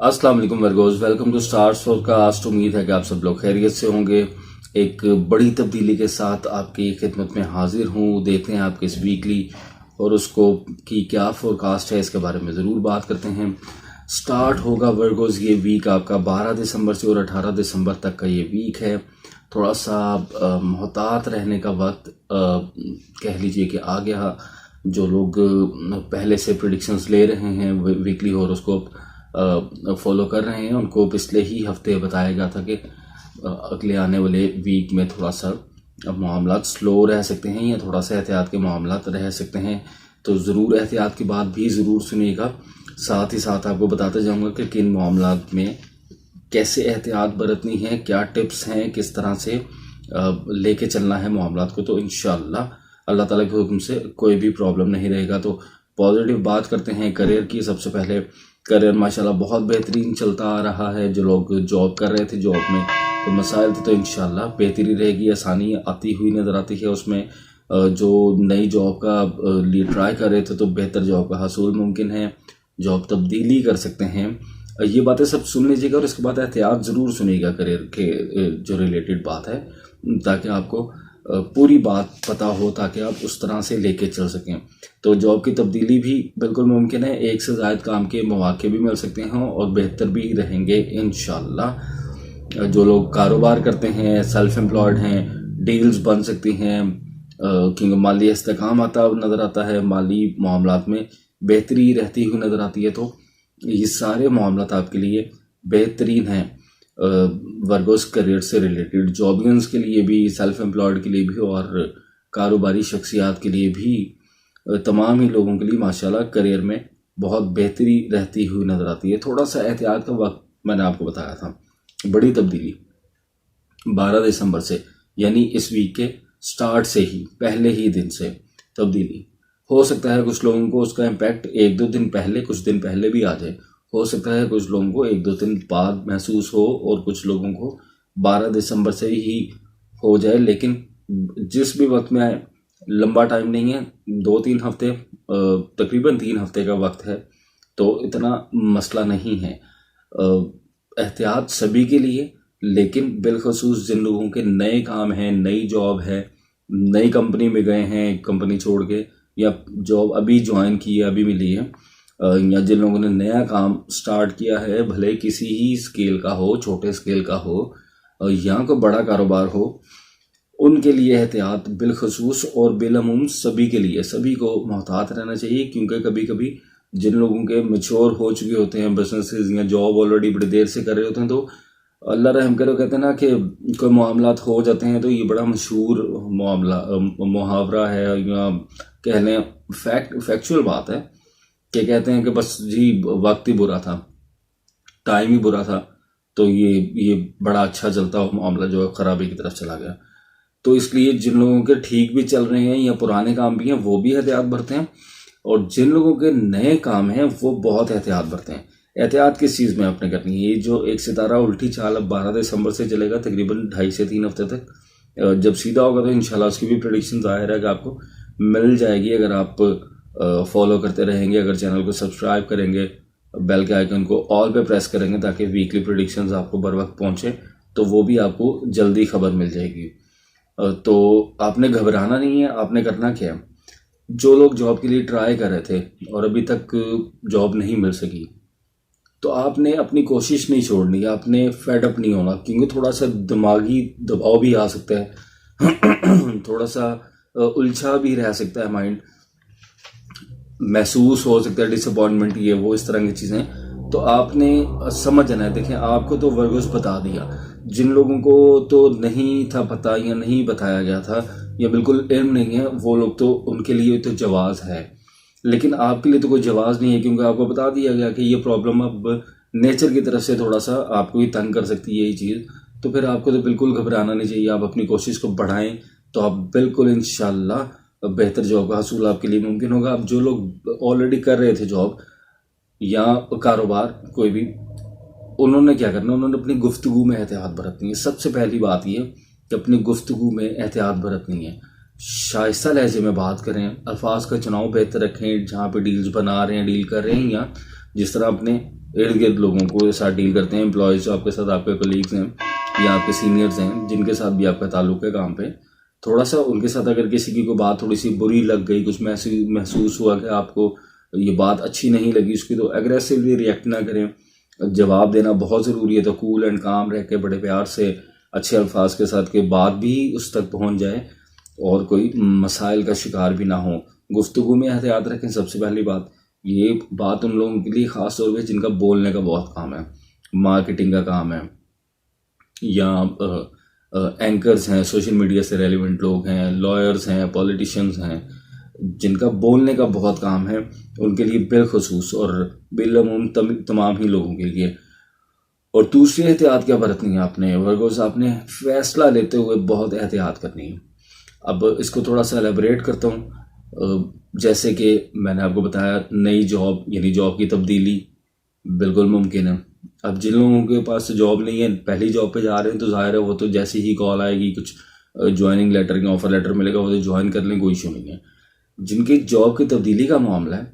अस्सलाम वालेकुम वर्गोस, वेलकम टू स्टार्स पॉडकास्ट। उम्मीद है कि आप सब लोग खैरियत से होंगे। एक बड़ी तब्दीली के साथ आपकी खिदमत में हाजिर हूँ। देखते हैं आपके इस वीकली और उसको की क्या फोरकास्ट है, इसके बारे में ज़रूर बात करते हैं। स्टार्ट होगा वर्गोस ये वीक आपका 12 दिसंबर से और 18 दिसंबर तक का ये वीक है। थोड़ा सा मोहतात रहने का वक्त कह लीजिए कि आ गया। जो लोग पहले से प्रिडिक्शंस ले रहे हैं वीकली और उसको फॉलो कर रहे हैं, उनको पिछले ही हफ्ते बताया गया था कि अगले आने वाले वीक में थोड़ा सा मामला स्लो रह सकते हैं या थोड़ा सा एहतियात के मामला रह सकते हैं। तो ज़रूर एहतियात की बात भी ज़रूर सुनिएगा। साथ ही साथ आपको बताते जाऊंगा कि किन मामला में कैसे एहतियात बरतनी है, क्या टिप्स हैं, किस तरह से लेके चलना है मामला को। तो इंशाअल्लाह अल्लाह ताला के हुक्म से कोई भी प्रॉब्लम नहीं रहेगा। तो पॉजिटिव बात करते हैं करियर की। सबसे पहले करियर माशाल्लाह बहुत बेहतरीन चलता आ रहा है। जो लोग जॉब कर रहे थे, जॉब में तो मसाइल थे, तो इंशाल्लाह बेहतरी रहेगी, आसानी आती हुई नज़र आती है उसमें। जो नई जॉब का लिए ट्राई कर रहे थे तो बेहतर जॉब का हसूल मुमकिन है, जॉब तब्दीली कर सकते हैं। ये बातें सब सुन लीजिएगा और इसके बाद एहतियात ज़रूर सुनिएगा करियर के जो रिलेटेड बात है, ताकि आपको पूरी बात पता हो, ताकि आप उस तरह से लेके चल सकें। तो जॉब की तब्दीली भी बिल्कुल मुमकिन है, एक से ज़ायद काम के मौके भी मिल सकते हैं और बेहतर भी रहेंगे इंशाल्लाह। जो लोग कारोबार करते हैं, सेल्फ एम्प्लॉयड हैं, डील्स बन सकती हैं, क्योंकि माली इस्तेकाम आता नज़र आता है, माली मामलात में बेहतरी रहती हुई नज़र आती है। तो ये सारे मामलात आपके लिए बेहतरीन हैं वर्गोस करियर से रिलेटेड, जॉबियंस के लिए भी, सेल्फ एम्प्लॉयड के लिए भी और कारोबारी शख्सियात के लिए भी। तमाम ही लोगों के लिए माशाल्लाह करियर में बहुत बेहतरी रहती हुई नज़र आती है। थोड़ा सा एहतियात का वक्त मैंने आपको बताया था। बड़ी तब्दीली 12 दिसंबर से, यानी इस वीक के स्टार्ट से ही, पहले ही दिन से तब्दीली हो सकता है। कुछ लोगों को उसका इम्पैक्ट एक दो दिन पहले, कुछ दिन पहले भी आ जाए। हो सकता है कुछ लोगों को एक दो दिन बाद महसूस हो और कुछ लोगों को 12 दिसंबर से ही हो जाए। लेकिन जिस भी वक्त में आए, लंबा टाइम नहीं है, 2-3 हफ्ते, तकरीबन 3 हफ्ते का वक्त है, तो इतना मसला नहीं है। एहतियात सभी के लिए, लेकिन बिलखसूस जिन लोगों के नए काम हैं, नई जॉब है, नई कंपनी में गए हैं कंपनी छोड़ के, या जॉब अभी ज्वाइन की है, अभी मिली है, या जिन लोगों ने नया काम स्टार्ट किया है, भले किसी ही स्केल का हो, छोटे स्केल का हो या कोई बड़ा कारोबार हो, उनके लिए एहतियात बिलखसूस और बिलअमूम सभी के लिए, सभी को मोहतात रहना चाहिए। क्योंकि कभी कभी जिन लोगों के मैच्योर हो चुके होते हैं बिजनेसेस या जॉब ऑलरेडी बड़ी देर से कर रहे होते हैं, तो अल्लाह रहम करे, कहते हैं ना कि कोई मामलात हो जाते हैं। तो ये बड़ा मशहूर मामला मुहावरा है, या कह लें फैक्चुअल बात है कि कहते हैं कि बस जी वक्त ही बुरा था, टाइम ही बुरा था, तो ये बड़ा अच्छा चलता हुआ मामला जो है खराबी की तरफ चला गया। तो इसलिए जिन लोगों के ठीक भी चल रहे हैं या पुराने काम भी हैं, वो भी एहतियात बरतें हैं, और जिन लोगों के नए काम हैं वो बहुत एहतियात बरतें हैं। एहतियात किस चीज़ में आपने करनी है? ये जो एक सितारा उल्टी चाल अब 12 दिसंबर से चलेगा तकरीबन 2.5 से 3 हफ्ते तक, जब सीधा होगा तो इंशाल्लाह उसकी भी प्रेडिक्शन ज़ाहिर है कि आपको मिल जाएगी, अगर आप फॉलो करते रहेंगे, अगर चैनल को सब्सक्राइब करेंगे, बेल के आइकन को ऑल पे प्रेस करेंगे, ताकि वीकली प्रेडिक्शंस आपको बर वक्त पहुँचे, तो वो भी आपको जल्दी खबर मिल जाएगी। तो आपने घबराना नहीं है। आपने करना क्या है, जो लोग जॉब के लिए ट्राई कर रहे थे और अभी तक जॉब नहीं मिल सकी, तो आपने अपनी कोशिश नहीं छोड़नी, आपने फेड अप नहीं होना, क्योंकि थोड़ा सा दिमागी दबाव भी आ सकता है थोड़ा सा उलझा भी रह सकता है माइंड, महसूस हो सकता है डिसअपॉइंटमेंट, ये वो इस तरह की चीज़ें। तो आपने समझ जाना है। देखें, आपको तो वर्गोस बता दिया, जिन लोगों को तो नहीं था पता या नहीं बताया गया था या बिल्कुल इल्म नहीं है, वो लोग तो, उनके लिए तो जवाज़ है। लेकिन आपके लिए तो कोई जवाज़ नहीं है, क्योंकि आपको बता दिया गया कि ये प्रॉब्लम अब नेचर की तरफ से थोड़ा सा आपको ही तंग कर सकती है ये चीज़। तो फिर आपको तो बिल्कुल घबराना नहीं चाहिए। आप अपनी कोशिश को बढ़ाएं तो आप बिल्कुल इंशाल्लाह बेहतर जॉब का हसूल आपके लिए मुमकिन होगा। अब जो लोग ऑलरेडी कर रहे थे जॉब या कारोबार कोई भी, उन्होंने क्या करना, उन्होंने अपनी गुफ्तगू में एहतियात बरतनी है। सबसे पहली बात ये कि अपनी गुफ्तगू में एहतियात बरतनी है। शाइस्ता लहजे में बात करें, अल्फाज का चुनाव बेहतर रखें। जहाँ पे डील्स बना रहे हैं, डील कर रहे हैं, या जिस तरह अपने इर्द गिर्द लोगों को साथ डील करते हैं, एम्प्लॉयज़ जो आपके साथ, आपके कलीग्स हैं या आपके सीनियर्स हैं जिनके साथ भी आपका ताल्लुक है काम पे, थोड़ा सा उनके साथ अगर किसी की कोई बात थोड़ी सी बुरी लग गई, कुछ महसूस हुआ कि आपको ये बात अच्छी नहीं लगी उसकी, तो एग्रेसिवली रिएक्ट ना करें। जवाब देना बहुत ज़रूरी है, तो कूल एंड काम रह के बड़े प्यार से अच्छे अल्फाज के साथ के बात भी उस तक पहुंच जाए और कोई मसाइल का शिकार भी ना हो। गुफ्तगू में एहतियात रखें। सबसे पहली बात, ये बात उन लोगों के लिए ख़ास तौर पे जिनका बोलने का बहुत काम है, मार्केटिंग का काम है, या एंकर्स हैं, सोशल मीडिया से रेलिवेंट लोग हैं, लॉयर्स हैं, पॉलिटिशियंस हैं, जिनका बोलने का बहुत काम है, उनके लिए बिलखसूस और बिलअमूम तमाम ही लोगों के लिए। और दूसरी एहतियात क्या बरतनी है आपने, वर्गोस आपने फैसला लेते हुए बहुत एहतियात करनी है। अब इसको थोड़ा सा एलेबरेट करता हूँ। जैसे कि मैंने आपको बताया, नई जॉब यानी जॉब की तब्दीली बिल्कुल मुमकिन है। अब जिन लोगों के पास जॉब नहीं है, पहली जॉब पे जा रहे हैं, तो जाहिर है वो तो जैसे ही कॉल आएगी, कुछ ज्वाइनिंग लेटर या ऑफर लेटर मिलेगा, वो तो ज्वाइन कर लें, कोई इशू नहीं है। जिनकी जॉब की तब्दीली का मामला है,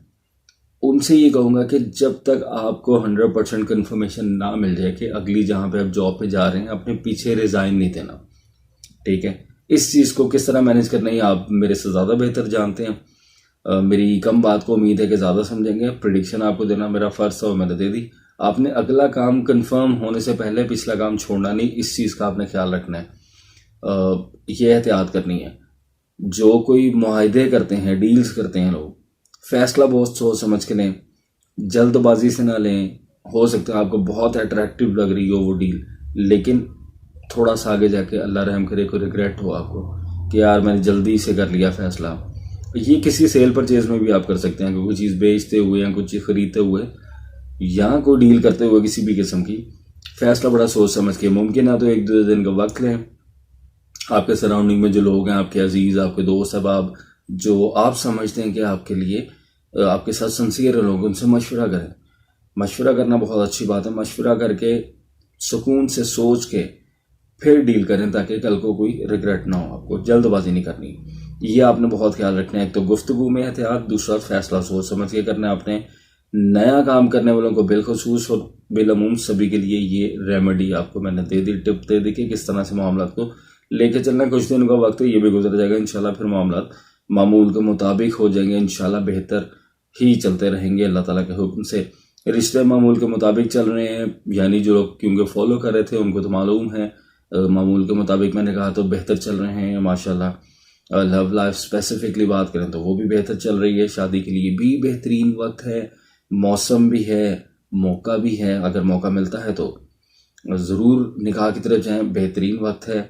उनसे ये कहूँगा कि जब तक आपको 100% कन्फर्मेशन ना मिल जाए कि अगली जहाँ पे आप जॉब पे जा रहे हैं, अपने पीछे रिज़ाइन नहीं देना। ठीक है, इस चीज़ को किस तरह मैनेज करना है आप मेरे से ज़्यादा बेहतर जानते हैं। मेरी कम बात को उम्मीद है कि ज़्यादा समझेंगे। प्रेडिक्शन आपको देना मेरा फ़र्ज़ था और मैंने दे दी। आपने अगला काम कंफर्म होने से पहले पिछला काम छोड़ना नहीं, इस चीज़ का आपने ख्याल रखना है। ये एहतियात करनी है। जो कोई मुआहदे करते हैं, डील्स करते हैं लोग, फैसला बहुत सोच समझ के लें, जल्दबाजी से ना लें। हो सकता है आपको बहुत अट्रैक्टिव लग रही हो वो डील, लेकिन थोड़ा सा आगे जाके अल्लाह रहम करे को रिग्रेट हो आपको कि यार मैंने जल्दी से कर लिया फैसला। ये किसी सेल परचेज में भी आप कर सकते हैं, कोई चीज़ बेचते हुए या कुछ चीज़ खरीदते हुए या कोई डील करते हुए किसी भी किस्म की, फैसला बड़ा सोच समझ के, मुमकिन है तो 1-2 दिन का वक्त लें। आपके सराउंडिंग में जो लोग हैं, आपके अजीज़, आपके दोस्त अहबाब, जो आप समझते हैं कि आपके लिए आपके साथ सिंसियर लोग, उनसे मशवरा करें। मशवरा करना बहुत अच्छी बात है। मशवरा करके सुकून से सोच के फिर डील करें, ताकि कल को कोई रिग्रेट ना हो। आपको जल्दबाजी नहीं करनी, ये आपने बहुत ख्याल रखना है। एक तो गुफ्तगू में एहतियात, दूसरा फैसला सोच समझ के करना है आपने। नया काम करने वालों को बिलखसूस और बिलअमूम सभी के लिए ये रेमेडी आपको मैंने दे दी, टिप दे दी कि किस तरह से मामला को लेके चलना। कुछ दिन का वक्त है, ये भी गुजर जाएगा इंशाल्लाह। फिर मामला मामूल के मुताबिक हो जाएंगे इंशाल्लाह, बेहतर ही चलते रहेंगे अल्लाह ताला के हुक्म से। रिश्ते मामूल के मुताबिक चल रहे हैं, यानी जो लोग क्योंकि फॉलो कर रहे थे उनको तो मालूम है, मामूल के मुताबिक मैंने कहा तो बेहतर चल रहे हैं माशाल्लाह। लव लाइफ स्पेसिफिकली बात करें तो वो भी बेहतर चल रही है। शादी के लिए भी बेहतरीन वक्त है, मौसम भी है, मौका भी है। अगर मौका मिलता है तो ज़रूर निकाह की तरफ जाएं, बेहतरीन वक्त है।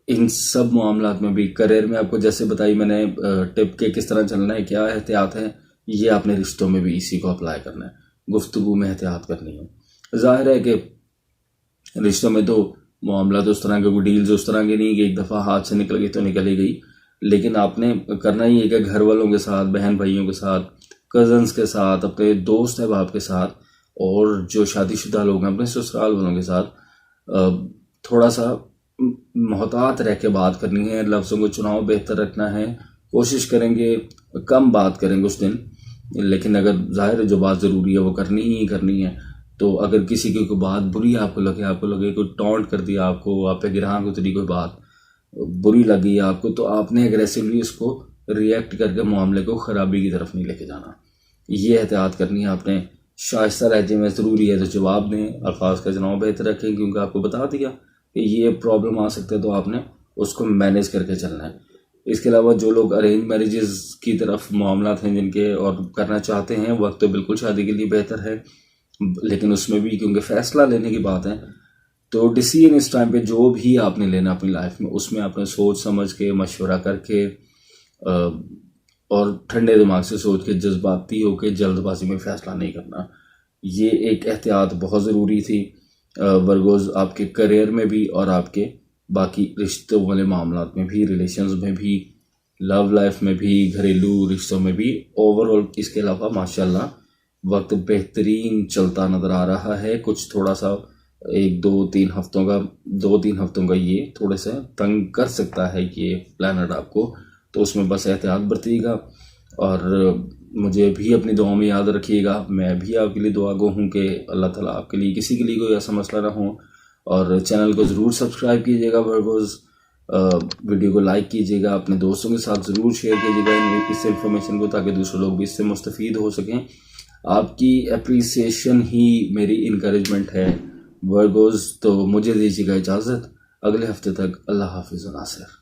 इन सब मामलात में भी, करियर में आपको जैसे बताई मैंने टिप के किस तरह चलना है, क्या एहतियात है, ये आपने रिश्तों में भी इसी को अप्लाई करना है। गुफ्तगू में एहतियात करनी है। जाहिर है कि रिश्तों में तो मामला तो उस तरह के, कोई डील्स उस तरह की नहीं कि एक दफ़ा हाथ से निकल गई तो निकल ही गई, लेकिन आपने करना ही है कि घर वालों के साथ, बहन भाइयों के साथ, कज़न्स के साथ, अपने दोस्त अहबाब के साथ, और जो शादीशुदा लोग हैं अपने ससुराल वालों के साथ थोड़ा सा मोहतात रह के बात करनी है। लफ्ज़ों को चुनाव बेहतर रखना है। कोशिश करेंगे कम बात करेंगे उस दिन, लेकिन अगर जाहिर है जो बात ज़रूरी है वो करनी ही करनी है। तो अगर किसी की कोई बात बुरी आपको लगे कोई टॉन्ट कर दिया, आपको आप पे गिरान उतरी कोई बात बुरी लगी आपको, तो आपने एग्रेसिवली उसको रिएक्ट करके मामले को ख़राबी की तरफ नहीं लेके जाना। ये एहतियात करनी है आपने। शाइस्ता लहजे में ज़रूरी है तो जवाब दें, अल्फाज का चुनाव बेहतर रखें, क्योंकि आपको बता दिया कि ये प्रॉब्लम आ सकता है, तो आपने उसको मैनेज करके चलना है। इसके अलावा जो लोग अरेंज मैरिजेस की तरफ मामला हैं जिनके और करना चाहते हैं, वक्त तो बिल्कुल शादी के लिए बेहतर है, लेकिन उसमें भी क्योंकि फ़ैसला लेने की बात है, तो डिसीजन इस टाइम पे जो भी आपने लेना अपनी लाइफ में, उसमें आपने सोच समझ के, मशवरा करके और ठंडे दिमाग से सोच के, जज्बाती होकर जल्दबाजी में फ़ैसला नहीं करना। ये एक एहतियात बहुत ज़रूरी थी वर्गोज़, आपके करियर में भी और आपके बाकी रिश्तों वाले मामलात में भी, रिलेशंस में भी, लव लाइफ में भी, घरेलू रिश्तों में भी, ओवरऑल। इसके अलावा माशाल्लाह वक्त बेहतरीन चलता नज़र आ रहा है। कुछ थोड़ा सा 2-3 हफ्तों का ये थोड़े से तंग कर सकता है ये प्लानट आपको, तो उसमें बस एहतियात बरतिएगा। और मुझे भी अपनी दुआ में याद रखिएगा। मैं भी आपके लिए दुआ गो हूँ कि अल्लाह ताला आपके लिए किसी के लिए कोई ऐसा मसला ना हो। और चैनल को ज़रूर सब्सक्राइब कीजिएगा, वर्गोज़ वीडियो को लाइक कीजिएगा, अपने दोस्तों के साथ ज़रूर शेयर कीजिएगा इस इंफॉर्मेशन को, ताकि दूसरे लोग भी इससे मुस्तफ़ीद हो सकें। आपकी अप्रिसिएशन ही मेरी इनकरेजमेंट है वर्गोज़। तो मुझे दीजिएगा इजाज़त, अगले हफ्ते तक। अल्लाह हाफिज़ नासिर।